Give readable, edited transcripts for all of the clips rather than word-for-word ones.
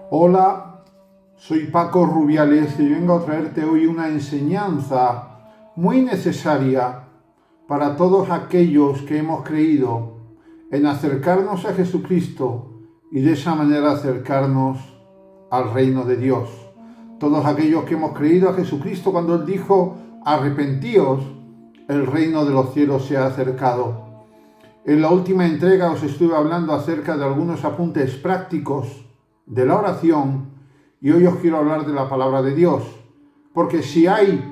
Hola, soy Paco Rubiales y vengo a traerte hoy una enseñanza muy necesaria para todos aquellos que hemos creído en acercarnos a Jesucristo y de esa manera acercarnos al reino de Dios. Todos aquellos que hemos creído a Jesucristo cuando Él dijo: arrepentíos, el reino de los cielos se ha acercado. En la última entrega os estuve hablando acerca de algunos apuntes prácticos de la oración y hoy os quiero hablar de la palabra de Dios, porque si hay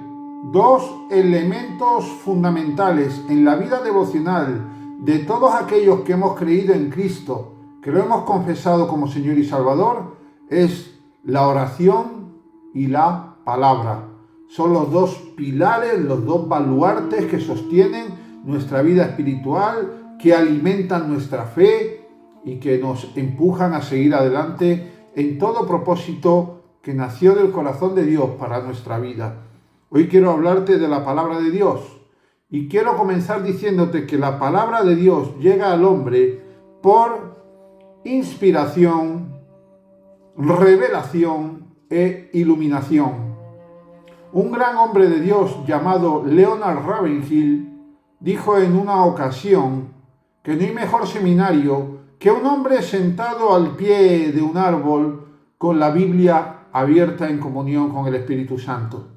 dos elementos fundamentales en la vida devocional de todos aquellos que hemos creído en Cristo, que lo hemos confesado como Señor y Salvador, es la oración y la palabra. Son los dos pilares, los dos baluartes que sostienen nuestra vida espiritual, que alimentan nuestra fe y que nos empujan a seguir adelante en todo propósito que nació del corazón de Dios para nuestra vida. Hoy quiero hablarte de la palabra de Dios y quiero comenzar diciéndote que la palabra de Dios llega al hombre por inspiración, revelación e iluminación. Un gran hombre de Dios llamado Leonard Ravenhill dijo en una ocasión que no hay mejor seminario que un hombre sentado al pie de un árbol con la Biblia abierta en comunión con el Espíritu Santo.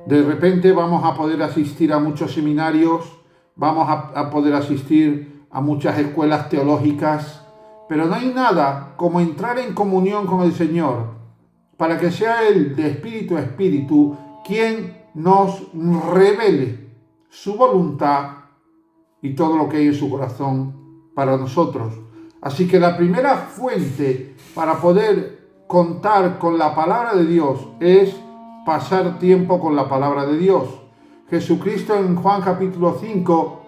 De repente vamos a poder asistir a muchos seminarios, vamos a poder asistir a muchas escuelas teológicas, pero no hay nada como entrar en comunión con el Señor para que sea Él de espíritu a espíritu quien nos revele su voluntad y todo lo que hay en su corazón para nosotros. Así que la primera fuente para poder contar con la palabra de Dios es pasar tiempo con la palabra de Dios. Jesucristo en Juan capítulo 5,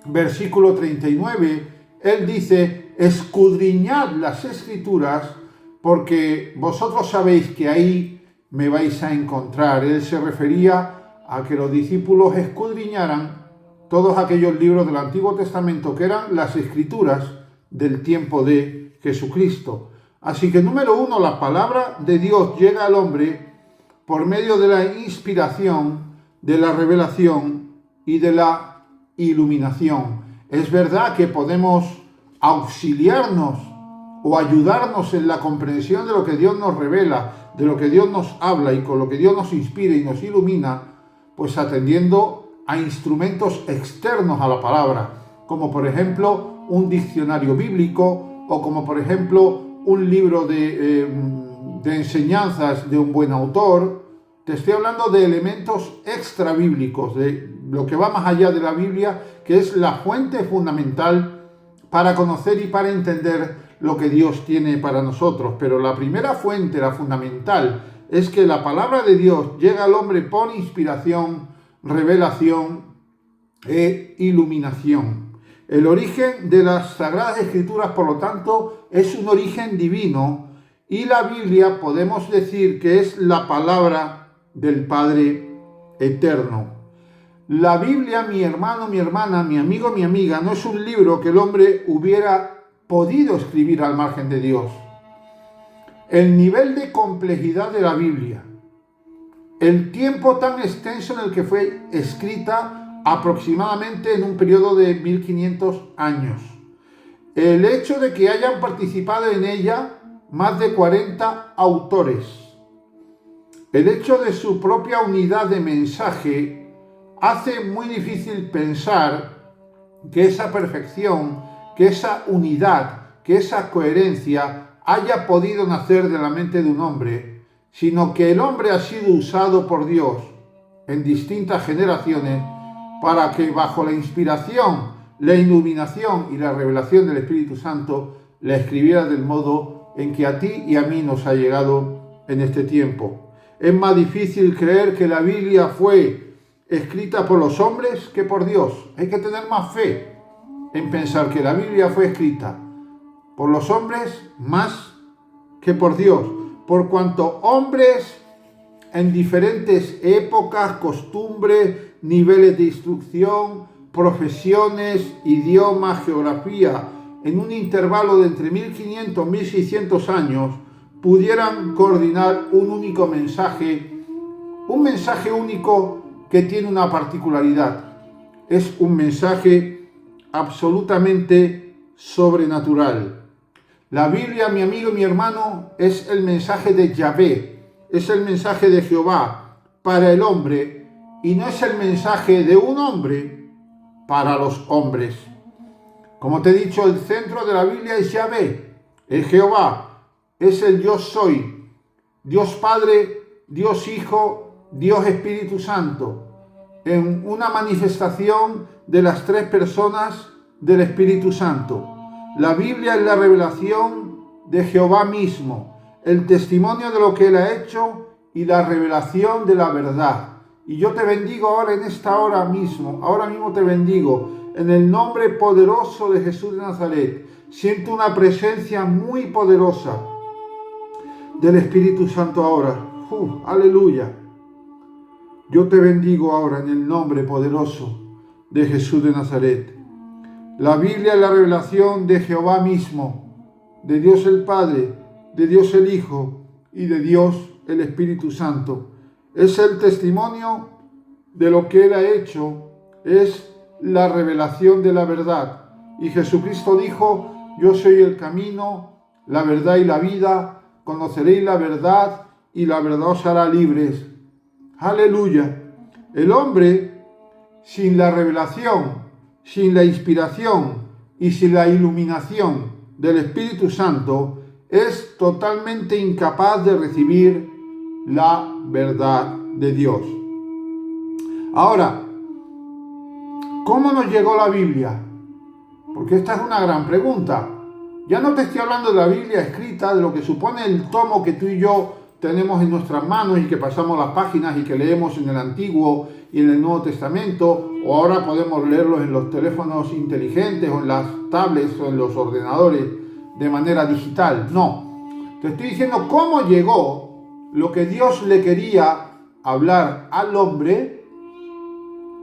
versículo 39, Él dice: escudriñad las Escrituras, porque vosotros sabéis que ahí me vais a encontrar. Él se refería a que los discípulos escudriñaran todos aquellos libros del Antiguo Testamento que eran las Escrituras del tiempo de Jesucristo. Así que número uno, la palabra de Dios llega al hombre por medio de la inspiración, de la revelación y de la iluminación. Es verdad que podemos auxiliarnos o ayudarnos en la comprensión de lo que Dios nos revela, de lo que Dios nos habla y con lo que Dios nos inspira y nos ilumina, pues atendiendo a instrumentos externos a la palabra, como por ejemplo un diccionario bíblico o como por ejemplo un libro de enseñanzas de un buen autor. Te estoy hablando de elementos extra bíblicos, de lo que va más allá de la Biblia, que es la fuente fundamental para conocer y para entender lo que Dios tiene para nosotros. Pero la primera fuente, la fundamental, es que la palabra de Dios llega al hombre por inspiración, revelación e iluminación. El origen de las Sagradas Escrituras, por lo tanto, es un origen divino, y la Biblia podemos decir que es la palabra del Padre eterno. La Biblia, mi hermano, mi hermana, mi amigo, mi amiga, no es un libro que el hombre hubiera podido escribir al margen de Dios. El nivel de complejidad de la Biblia, el tiempo tan extenso en el que fue escrita, aproximadamente en un periodo de 1500 años, el hecho de que hayan participado en ella más de 40 autores, el hecho de su propia unidad de mensaje, hace muy difícil pensar que esa perfección, que esa unidad, que esa coherencia haya podido nacer de la mente de un hombre, sino que el hombre ha sido usado por Dios en distintas generaciones para que bajo la inspiración, la iluminación y la revelación del Espíritu Santo la escribiera del modo en que a ti y a mí nos ha llegado en este tiempo. Es más difícil creer que la Biblia fue escrita por los hombres que por Dios. Hay que tener más fe en pensar que la Biblia fue escrita por los hombres más que por Dios, por cuanto hombres en diferentes épocas, costumbres, niveles de instrucción, profesiones, idiomas, geografía en un intervalo de entre 1500 y 1600 años, pudieran coordinar un único mensaje, un mensaje único que tiene una particularidad. Es un mensaje absolutamente sobrenatural. La Biblia, mi amigo y mi hermano, es el mensaje de Yahvé, es el mensaje de Jehová para el hombre y no es el mensaje de un hombre para los hombres. Como te he dicho, el centro de la Biblia es Yahvé, es Jehová, es el yo soy, Dios Padre, Dios Hijo, Dios Espíritu Santo, en una manifestación de las tres personas del Espíritu Santo. La Biblia es la revelación de Jehová mismo, el testimonio de lo que Él ha hecho y la revelación de la verdad. Y yo te bendigo ahora en esta hora mismo, ahora mismo te bendigo, en el nombre poderoso de Jesús de Nazaret. Siento una presencia muy poderosa del Espíritu Santo ahora. Aleluya. Yo te bendigo ahora en el nombre poderoso de Jesús de Nazaret. La Biblia es la revelación de Jehová mismo, de Dios el Padre, de Dios el Hijo y de Dios el Espíritu Santo. Es el testimonio de lo que Él ha hecho, es la revelación de la verdad. Y Jesucristo dijo: yo soy el camino, la verdad y la vida, conoceréis la verdad y la verdad os hará libres. Aleluya. El hombre sin la revelación, sin la inspiración y sin la iluminación del Espíritu Santo es totalmente incapaz de recibir la verdad de Dios. Ahora, ¿cómo nos llegó la Biblia? Porque esta es una gran pregunta. Ya no te estoy hablando de la Biblia escrita, de lo que supone el tomo que tú y yo tenemos en nuestras manos y que pasamos las páginas y que leemos en el Antiguo y en el Nuevo Testamento, o ahora podemos leerlos en los teléfonos inteligentes o en las tablets o en los ordenadores de manera digital. No, te estoy diciendo cómo llegó lo que Dios le quería hablar al hombre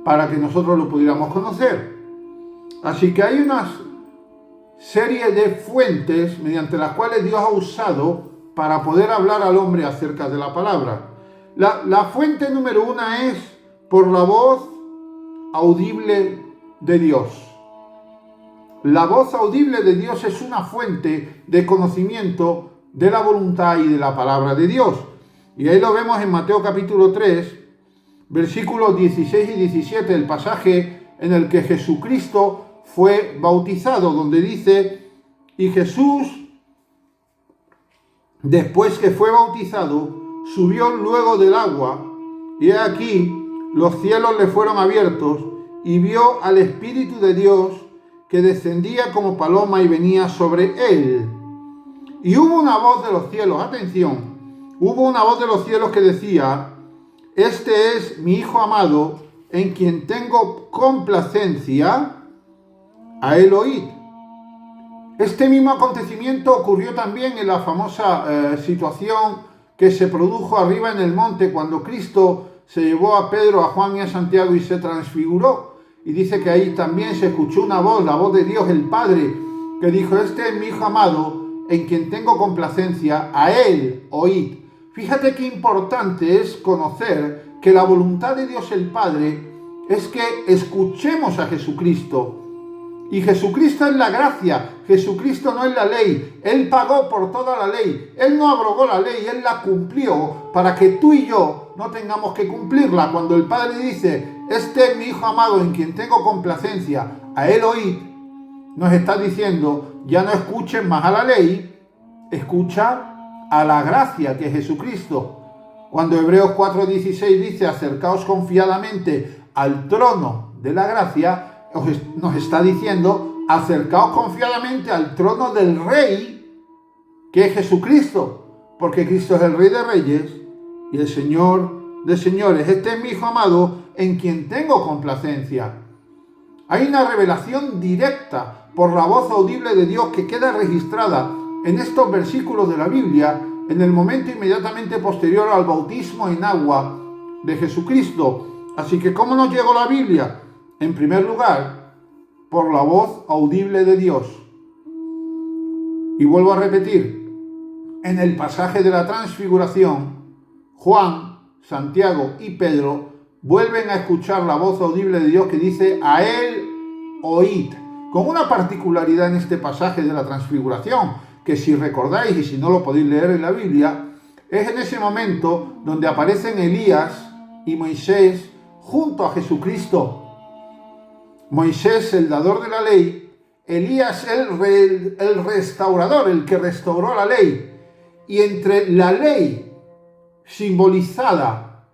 para que nosotros lo pudiéramos conocer. Así que hay una serie de fuentes mediante las cuales Dios ha usado para poder hablar al hombre acerca de la palabra. La fuente número una es por la voz audible de Dios. La voz audible de Dios es una fuente de conocimiento de la voluntad y de la palabra de Dios. Y ahí lo vemos en Mateo capítulo 3, versículos 16 y 17, el pasaje en el que Jesucristo fue bautizado, donde dice: y Jesús, después que fue bautizado, subió luego del agua, y he aquí los cielos le fueron abiertos, y vio al Espíritu de Dios que descendía como paloma y venía sobre él. Y hubo una voz de los cielos, atención, hubo una voz de los cielos que decía: este es mi Hijo amado, en quien tengo complacencia, a él oíd. Este mismo acontecimiento ocurrió también en la famosa situación que se produjo arriba en el monte cuando Cristo se llevó a Pedro, a Juan y a Santiago y se transfiguró. Y dice que ahí también se escuchó una voz, la voz de Dios el Padre, que dijo: este es mi Hijo amado, en quien tengo complacencia, a él oíd. Fíjate qué importante es conocer que la voluntad de Dios el Padre es que escuchemos a Jesucristo. Y Jesucristo es la gracia, Jesucristo no es la ley. Él pagó por toda la ley, Él no abrogó la ley, Él la cumplió para que tú y yo no tengamos que cumplirla. Cuando el Padre dice: este es mi Hijo amado en quien tengo complacencia, a él oíd, nos está diciendo: ya no escuchen más a la ley, escucha a la gracia que es Jesucristo. Cuando Hebreos 4:16 dice: acercaos confiadamente al trono de la gracia, nos está diciendo: acercaos confiadamente al trono del Rey, que es Jesucristo, porque Cristo es el Rey de Reyes y el Señor de Señores. Este es mi Hijo amado, en quien tengo complacencia. Hay una revelación directa por la voz audible de Dios que queda registrada en estos versículos de la Biblia en el momento inmediatamente posterior al bautismo en agua de Jesucristo. Así que, ¿cómo nos llegó la Biblia? En primer lugar, por la voz audible de Dios. Y vuelvo a repetir, en el pasaje de la transfiguración, Juan, Santiago y Pedro vuelven a escuchar la voz audible de Dios que dice: a él oíd, con una particularidad en este pasaje de la transfiguración, que si recordáis y si no lo podéis leer en la Biblia, es en ese momento donde aparecen Elías y Moisés junto a Jesucristo. Moisés, el dador de la ley, Elías, el restaurador, el que restauró la ley. Y entre la ley simbolizada,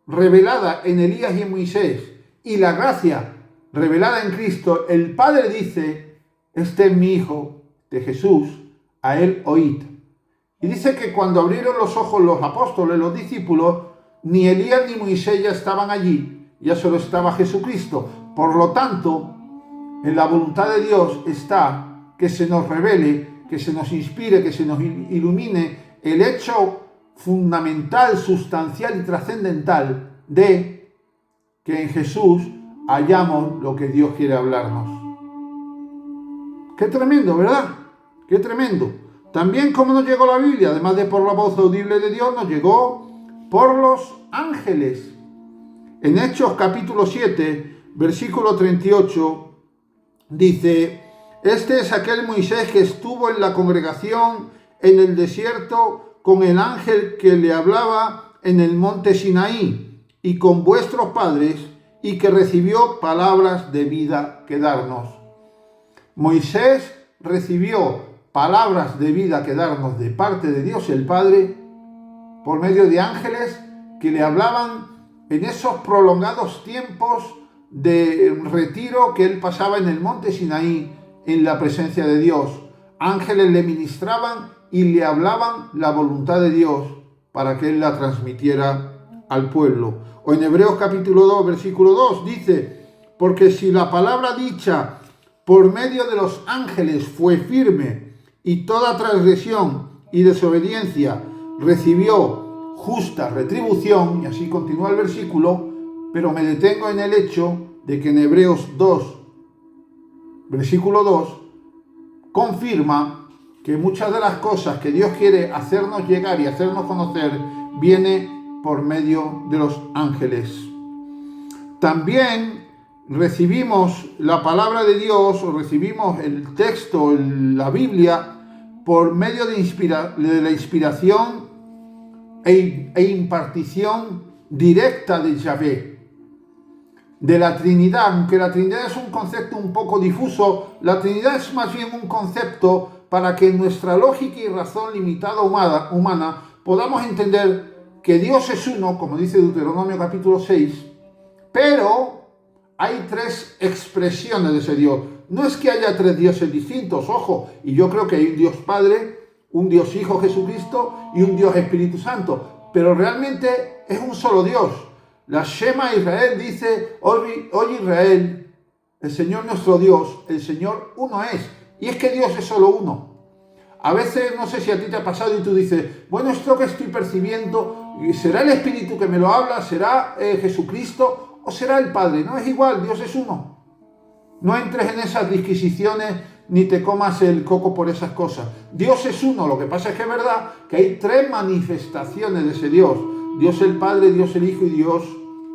revelada en Elías y en Moisés, y la gracia revelada en Cristo, el Padre dice: este es mi Hijo, de Jesús, a él oíd. Y dice que cuando abrieron los ojos los apóstoles, los discípulos, ni Elías ni Moisés ya estaban allí, ya solo estaba Jesucristo. Por lo tanto, en la voluntad de Dios está que se nos revele, que se nos inspire, que se nos ilumine el hecho fundamental, sustancial y trascendental de que en Jesús hallamos lo que Dios quiere hablarnos. Qué tremendo, ¿verdad? Qué tremendo. También, ¿cómo nos llegó la Biblia? Además de por la voz audible de Dios, nos llegó por los ángeles. En Hechos capítulo 7, versículo 38, dice: este es aquel Moisés que estuvo en la congregación en el desierto con el ángel que le hablaba en el monte Sinaí, y con vuestros padres, y que recibió palabras de vida que darnos. Moisés recibió palabras de vida que darnos de parte de Dios el Padre por medio de ángeles que le hablaban en esos prolongados tiempos de retiro que él pasaba en el monte Sinaí en la presencia de Dios. Ángeles le ministraban y le hablaban la voluntad de Dios para que él la transmitiera al pueblo. O en Hebreos capítulo 2, versículo 2 dice: porque si la palabra dicha por medio de los ángeles fue firme, y toda transgresión y desobediencia recibió justa retribución, y así continúa el versículo, pero me detengo en el hecho de que en Hebreos 2, versículo 2, confirma que muchas de las cosas que Dios quiere hacernos llegar y hacernos conocer viene por medio de los ángeles. También recibimos la palabra de Dios, o recibimos el texto, la Biblia, por medio de la inspiración e impartición directa de Yahvé, de la Trinidad. Aunque la Trinidad es un concepto un poco difuso, la Trinidad es más bien un concepto para que en nuestra lógica y razón limitada humana podamos entender que Dios es uno, como dice Deuteronomio capítulo 6, pero hay tres expresiones de ese Dios. No es que haya tres dioses distintos, ojo, y yo creo que hay un Dios Padre, un Dios Hijo Jesucristo y un Dios Espíritu Santo, pero realmente es un solo Dios. La Shema Israel dice: oye Israel, el Señor nuestro Dios, el Señor uno es, y es que Dios es solo uno. A veces, no sé si a ti te ha pasado y tú dices: bueno, esto que estoy percibiendo, ¿será el Espíritu que me lo habla? ¿Será Jesucristo? ¿O será el Padre? No es igual, Dios es uno. No entres en esas disquisiciones ni te comas el coco por esas cosas. Dios es uno. Lo que pasa es que es verdad que hay tres manifestaciones de ese Dios: Dios el Padre, Dios el Hijo y Dios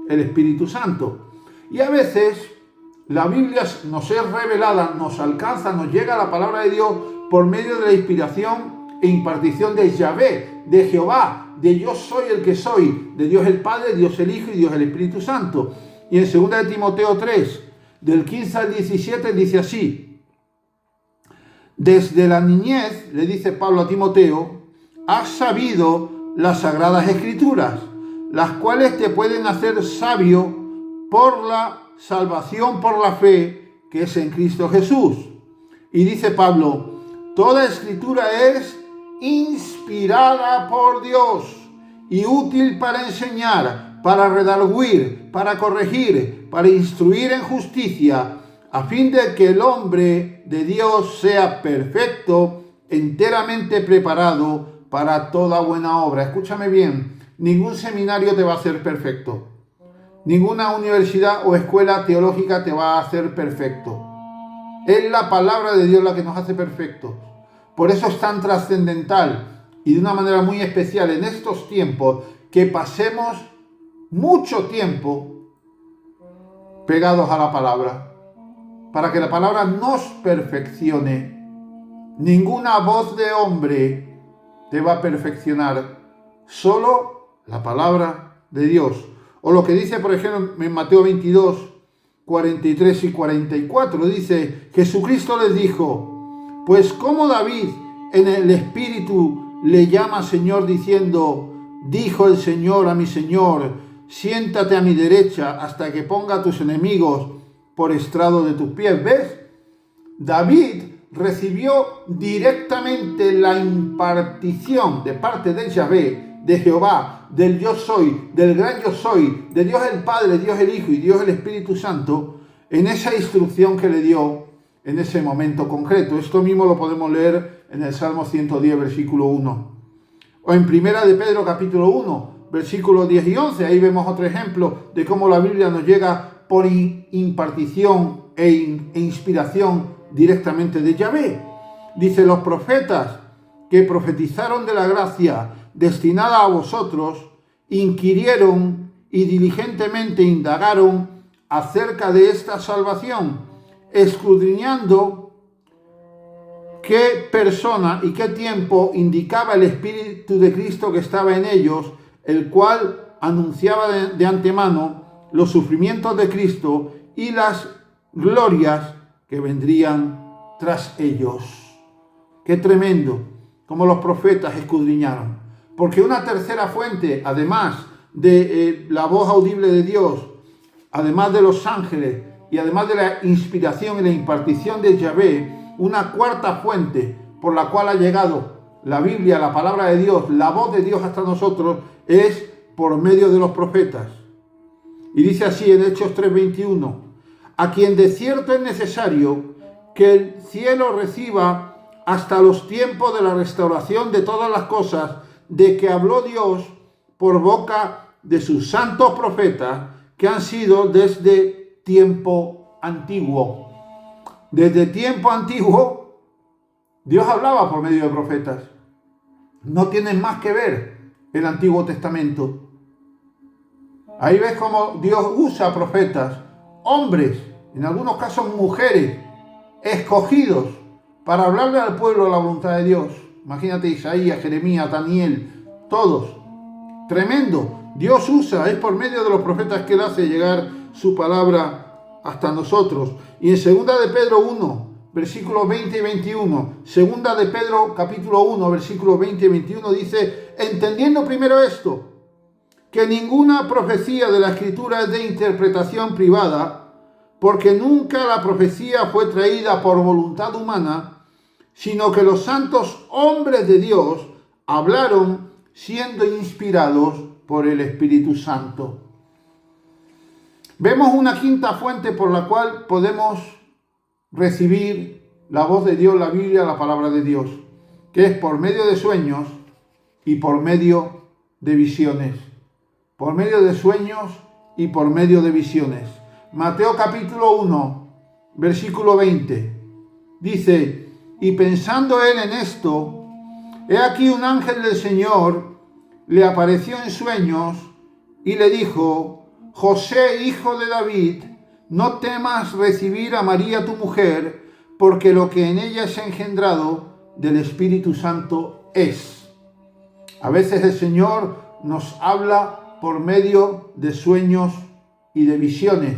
el Espíritu Santo. Y a veces la Biblia nos es revelada, nos alcanza, nos llega la palabra de Dios por medio de la inspiración e impartición de Yahvé, de Jehová, de yo soy el que soy, de Dios el Padre, Dios el Hijo y Dios el Espíritu Santo. Y en 2 de Timoteo 3, del 15 al 17, dice así: desde la niñez, le dice Pablo a Timoteo, has sabido las sagradas escrituras, las cuales te pueden hacer sabio por la salvación por la fe que es en Cristo Jesús. Y dice Pablo: toda escritura es inspirada por Dios y útil para enseñar, para redarguir, para corregir, para instruir en justicia, a fin de que el hombre de Dios sea perfecto, enteramente preparado para toda buena obra. Escúchame bien, ningún seminario te va a hacer perfecto. Ninguna universidad o escuela teológica te va a hacer perfecto. Es la palabra de Dios la que nos hace perfectos. Por eso es tan trascendental y de una manera muy especial en estos tiempos que pasemos mucho tiempo pegados a la palabra, para que la palabra nos perfeccione. Ninguna voz de hombre te va a perfeccionar, solo la palabra de Dios. O lo que dice, por ejemplo, en Mateo 22, 43 y 44, dice, Jesucristo les dijo, pues como David en el Espíritu le llama Señor diciendo, dijo el Señor a mi Señor, siéntate a mi derecha hasta que ponga a tus enemigos por estrado de tus pies. ¿Ves? David recibió directamente la impartición de parte de Yahvé, de Jehová, del yo soy, del gran yo soy, de Dios el Padre, Dios el Hijo y Dios el Espíritu Santo, en esa instrucción que le dio en ese momento concreto. Esto mismo lo podemos leer en el Salmo 110, versículo 1. O en Primera de Pedro, capítulo 1, versículos 10 y 11. Ahí vemos otro ejemplo de cómo la Biblia nos llega por impartición e inspiración directamente de Yahvé. Dice, los profetas que profetizaron de la gracia destinada a vosotros, inquirieron y diligentemente indagaron acerca de esta salvación, escudriñando qué persona y qué tiempo indicaba el Espíritu de Cristo que estaba en ellos, el cual anunciaba de antemano los sufrimientos de Cristo y las glorias que vendrían tras ellos. ¡Qué tremendo! Como los profetas escudriñaron. Porque una tercera fuente, además de la voz audible de Dios, además de los ángeles y además de la inspiración y la impartición de Yahvé, una cuarta fuente por la cual ha llegado la Biblia, la palabra de Dios, la voz de Dios hasta nosotros, es por medio de los profetas. Y dice así en Hechos 3:21, a quien de cierto es necesario que el cielo reciba hasta los tiempos de la restauración de todas las cosas, de que habló Dios por boca de sus santos profetas, que han sido desde tiempo antiguo. Desde tiempo antiguo, Dios hablaba por medio de profetas. No tienen más que ver el Antiguo Testamento. Ahí ves cómo Dios usa profetas, hombres, en algunos casos mujeres, escogidos para hablarle al pueblo la voluntad de Dios. Imagínate Isaías, Jeremías, Daniel, todos. Tremendo. Dios usa, es por medio de los profetas que Él hace llegar su palabra hasta nosotros. Y en 2 de Pedro 1, versículos 20 y 21, 2 de Pedro capítulo 1, versículos 20 y 21 dice, entendiendo primero esto, que ninguna profecía de la Escritura es de interpretación privada, porque nunca la profecía fue traída por voluntad humana, sino que los santos hombres de Dios hablaron siendo inspirados por el Espíritu Santo. Vemos una quinta fuente por la cual podemos recibir la voz de Dios, la Biblia, la palabra de Dios, que es por medio de sueños y por medio de visiones. Por medio de sueños y por medio de visiones. Mateo capítulo 1, versículo 20, dice, y pensando él en esto, he aquí un ángel del Señor le apareció en sueños y le dijo, José, hijo de David, no temas recibir a María tu mujer, porque lo que en ella es engendrado del Espíritu Santo es. A veces el Señor nos habla por medio de sueños y de visiones.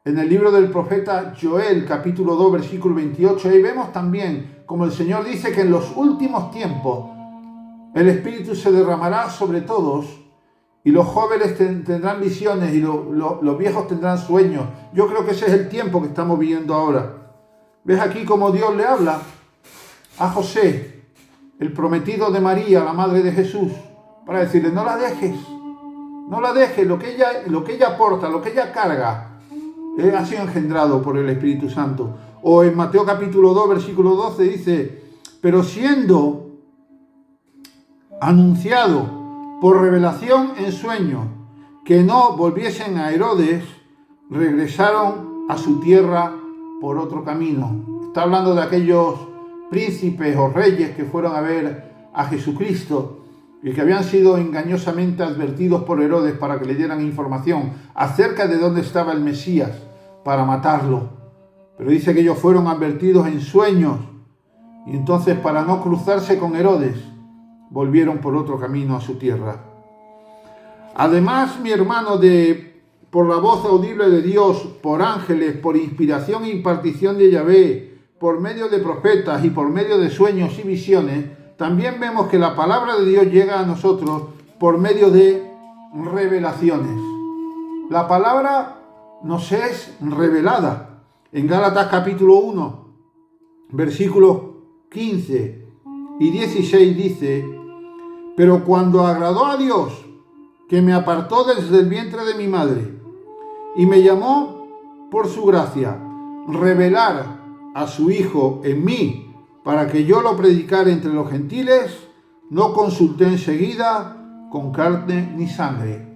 En el libro del profeta Joel, capítulo 2, versículo 28, ahí vemos también como el Señor dice que en los últimos tiempos el Espíritu se derramará sobre todos y los jóvenes tendrán visiones y los viejos tendrán sueños. Yo creo que ese es el tiempo que estamos viviendo ahora. ¿Ves aquí cómo Dios le habla a José, el prometido de María, la madre de Jesús, para decirle, no la dejes, lo que ella aporta, lo que ella carga, ha sido engendrado por el Espíritu Santo. O en Mateo capítulo 2, versículo 12 dice, pero siendo anunciado por revelación en sueño que no volviesen a Herodes, regresaron a su tierra por otro camino. Está hablando de aquellos príncipes o reyes que fueron a ver a Jesucristo y que habían sido engañosamente advertidos por Herodes para que le dieran información acerca de dónde estaba el Mesías para matarlo. Pero dice que ellos fueron advertidos en sueños y entonces, para no cruzarse con Herodes, volvieron por otro camino a su tierra. Además, mi hermano, por la voz audible de Dios, por ángeles, por inspiración e impartición de Yahvé, por medio de profetas y por medio de sueños y visiones, también vemos que la palabra de Dios llega a nosotros por medio de revelaciones. La palabra nos es revelada. En Gálatas capítulo 1, versículos 15 y 16 dice: pero cuando agradó a Dios, que me apartó desde el vientre de mi madre y me llamó por su gracia, revelar a su Hijo en mí para que yo lo predicara entre los gentiles, no consulté enseguida con carne ni sangre.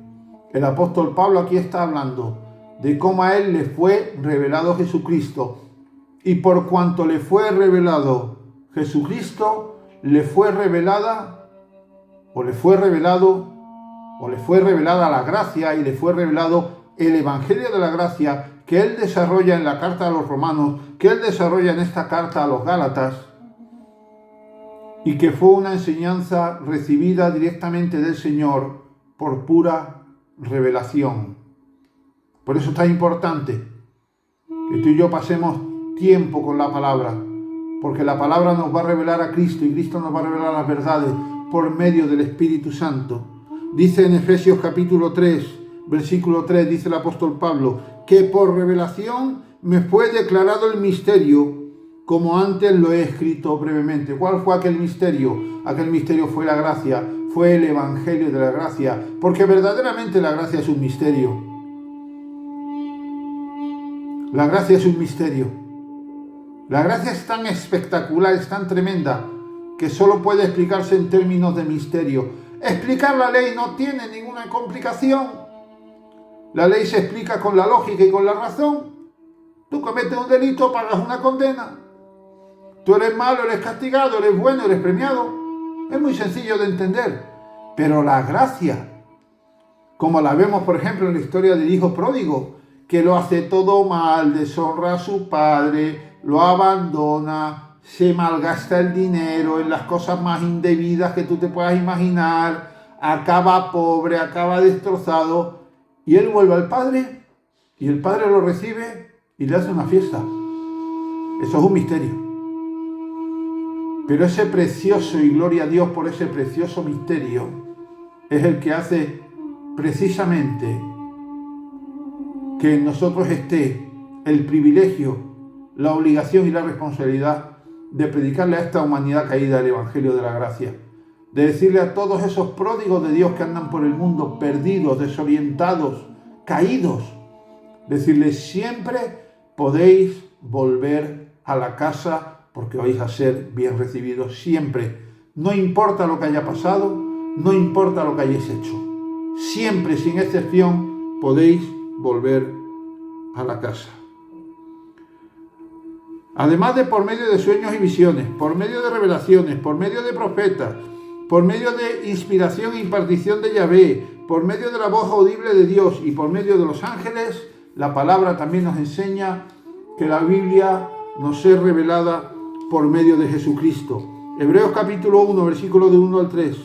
El apóstol Pablo aquí está hablando de cómo a él le fue revelado Jesucristo, y por cuanto le fue revelado Jesucristo, le fue revelada la gracia, y le fue revelado el Evangelio de la gracia que él desarrolla en la carta a los romanos, que él desarrolla en esta carta a los gálatas, y que fue una enseñanza recibida directamente del Señor por pura revelación. Por eso es tan importante que tú y yo pasemos tiempo con la palabra, porque la palabra nos va a revelar a Cristo y Cristo nos va a revelar las verdades por medio del Espíritu Santo. Dice en Efesios capítulo 3, versículo 3, dice el apóstol Pablo, que por revelación me fue declarado el misterio, como antes lo he escrito brevemente. ¿Cuál fue aquel misterio? Aquel misterio fue la gracia, fue el Evangelio de la gracia, porque verdaderamente la gracia es un misterio. La gracia es un misterio. La gracia es tan espectacular, es tan tremenda, que solo puede explicarse en términos de misterio. Explicar la ley no tiene ninguna complicación. La ley se explica con la lógica y con la razón. Tú cometes un delito, pagas una condena. Tú eres malo, eres castigado, eres bueno, eres premiado. Es muy sencillo de entender. Pero la gracia, como la vemos por ejemplo en la historia del hijo pródigo, que lo hace todo mal, deshonra a su padre, lo abandona, se malgasta el dinero en las cosas más indebidas que tú te puedas imaginar, acaba pobre, acaba destrozado, y él vuelve al padre, y el padre lo recibe y le hace una fiesta. Eso es un misterio. Pero ese precioso, y gloria a Dios por ese precioso misterio, es el que hace precisamente que en nosotros esté el privilegio, la obligación y la responsabilidad de predicarle a esta humanidad caída el Evangelio de la gracia, de decirle a todos esos pródigos de Dios que andan por el mundo perdidos, desorientados, caídos, decirles: siempre podéis volver a la casa porque vais a ser bien recibidos siempre. No importa lo que haya pasado, no importa lo que hayáis hecho. Siempre, sin excepción, podéis volver a la casa. Además de por medio de sueños y visiones, por medio de revelaciones, por medio de profetas, por medio de inspiración e impartición de Yahvé, por medio de la voz audible de Dios y por medio de los ángeles, la palabra también nos enseña que la Biblia nos es revelada por medio de Jesucristo. Hebreos capítulo 1, versículo de 1 al 3.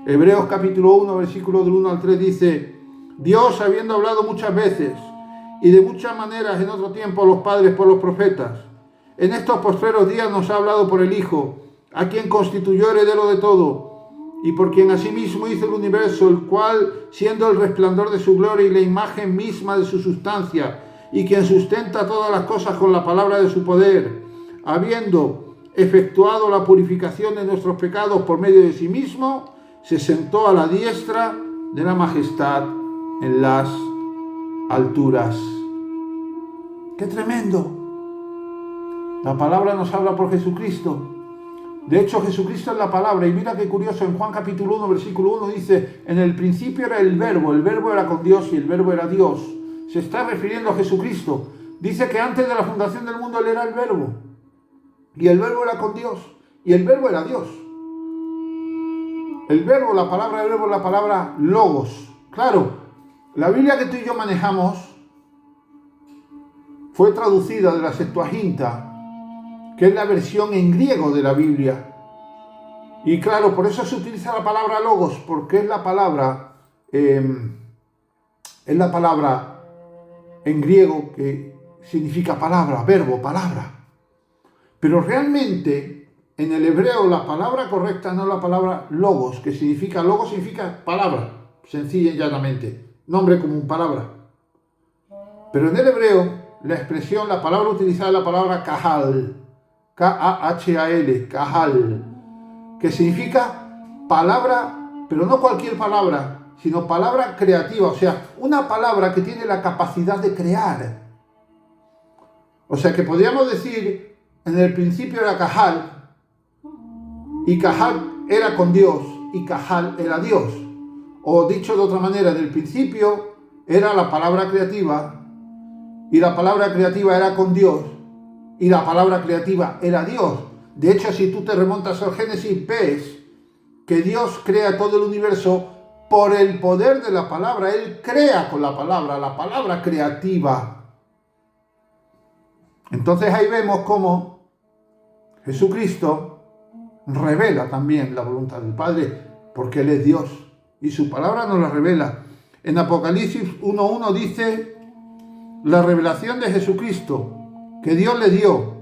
Hebreos capítulo 1, versículo del 1 al 3 dice: Dios, habiendo hablado muchas veces y de muchas maneras en otro tiempo a los padres por los profetas, en estos postreros días nos ha hablado por el Hijo, a quien constituyó heredero de todo, y por quien asimismo hizo el universo, el cual, siendo el resplandor de su gloria y la imagen misma de su sustancia, y quien sustenta todas las cosas con la palabra de su poder, habiendo efectuado la purificación de nuestros pecados por medio de sí mismo, se sentó a la diestra de la majestad en las alturas. ¡Qué tremendo! La palabra nos habla por Jesucristo. De hecho, Jesucristo es la palabra. Y mira qué curioso, en Juan capítulo 1, versículo 1 dice: en el principio era el verbo era con Dios y el verbo era Dios. Se está refiriendo a Jesucristo. Dice que antes de la fundación del mundo Él era el verbo. y el verbo era con Dios, y el verbo era Dios. El verbo, la palabra verbo es la palabra logos. Claro, la Biblia que tú y yo manejamos fue traducida de la Septuaginta, que es la versión en griego de la Biblia. Y claro, por eso se utiliza la palabra logos, porque es la palabra en griego que significa palabra, verbo, palabra. Pero realmente en el hebreo la palabra correcta no es la palabra logos, que significa, logos significa palabra, sencilla y llanamente, nombre común, palabra. Pero en el hebreo la expresión, la palabra utilizada es la palabra kahal, K-A-H-A-L, kahal, que significa palabra, pero no cualquier palabra, sino palabra creativa, o sea, una palabra que tiene la capacidad de crear. O sea, que podríamos decir, en el principio era kahal, y kahal era con Dios, y kahal era Dios. O dicho de otra manera, en el principio era la palabra creativa, y la palabra creativa era con Dios, y la palabra creativa era Dios. De hecho, si tú te remontas al Génesis, ves que Dios crea todo el universo por el poder de la palabra. Él crea con la palabra creativa. Entonces ahí vemos cómo Jesucristo revela también la voluntad del Padre, porque Él es Dios y su palabra nos la revela. En Apocalipsis 1:1 dice: la revelación de Jesucristo que Dios le dio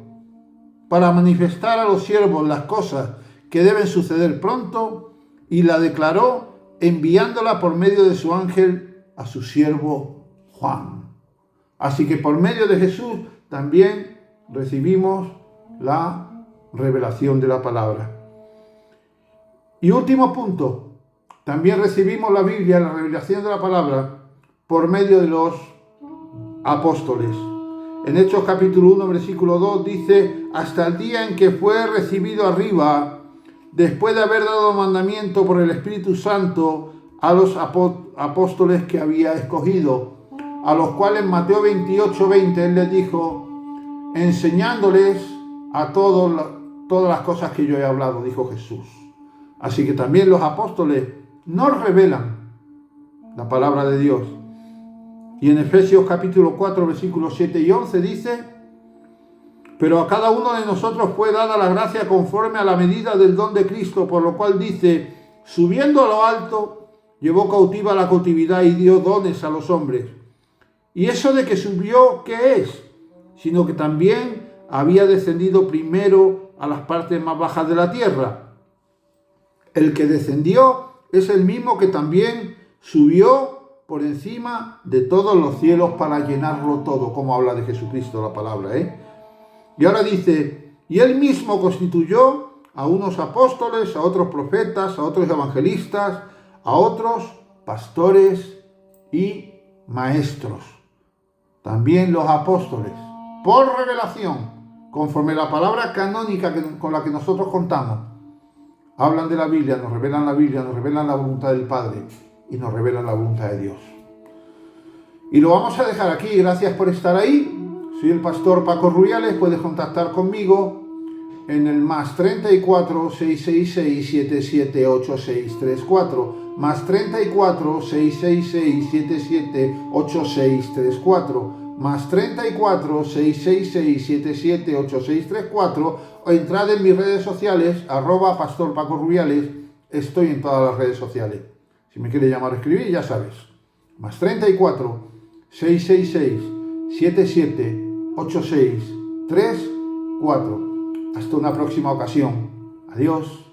para manifestar a los siervos las cosas que deben suceder pronto, y la declaró enviándola por medio de su ángel a su siervo Juan. Así que por medio de Jesús también recibimos la revelación de la palabra. Y último punto, también recibimos la Biblia, la revelación de la palabra, por medio de los apóstoles. En Hechos capítulo 1, versículo 2 dice: hasta el día en que fue recibido arriba, después de haber dado mandamiento por el Espíritu Santo a los apóstoles que había escogido, a los cuales Mateo 28:20 Él les dijo: enseñándoles a todas las cosas que yo he hablado, dijo Jesús. Así que también los apóstoles nos revelan la palabra de Dios. Y en Efesios capítulo 4, versículos 7 y 11 dice: pero a cada uno de nosotros fue dada la gracia conforme a la medida del don de Cristo, por lo cual dice: subiendo a lo alto, llevó cautiva la cautividad y dio dones a los hombres. Y eso de que subió, ¿qué es? Sino que también había descendido primero a las partes más bajas de la tierra. El que descendió es el mismo que también subió por encima de todos los cielos para llenarlo todo, como habla de Jesucristo la palabra, Y ahora dice: y él mismo constituyó a unos apóstoles, a otros profetas, a otros evangelistas, a otros pastores y maestros. También los apóstoles, por revelación, conforme la palabra canónica con la que nosotros contamos, hablan de la Biblia, nos revelan la voluntad del Padre y nos revelan la voluntad de Dios. Y lo vamos a dejar aquí. Gracias por estar ahí. Soy el pastor Paco Rubiales. Puedes contactar conmigo en el +34 666 778634, +34 666 778634, +34 666 778634, o entrad en mis redes sociales, @pastor Paco Rubiales. Estoy en todas las redes sociales. Si me quieres llamar o escribir, ya sabes. +34 666 778634. Hasta una próxima ocasión. Adiós.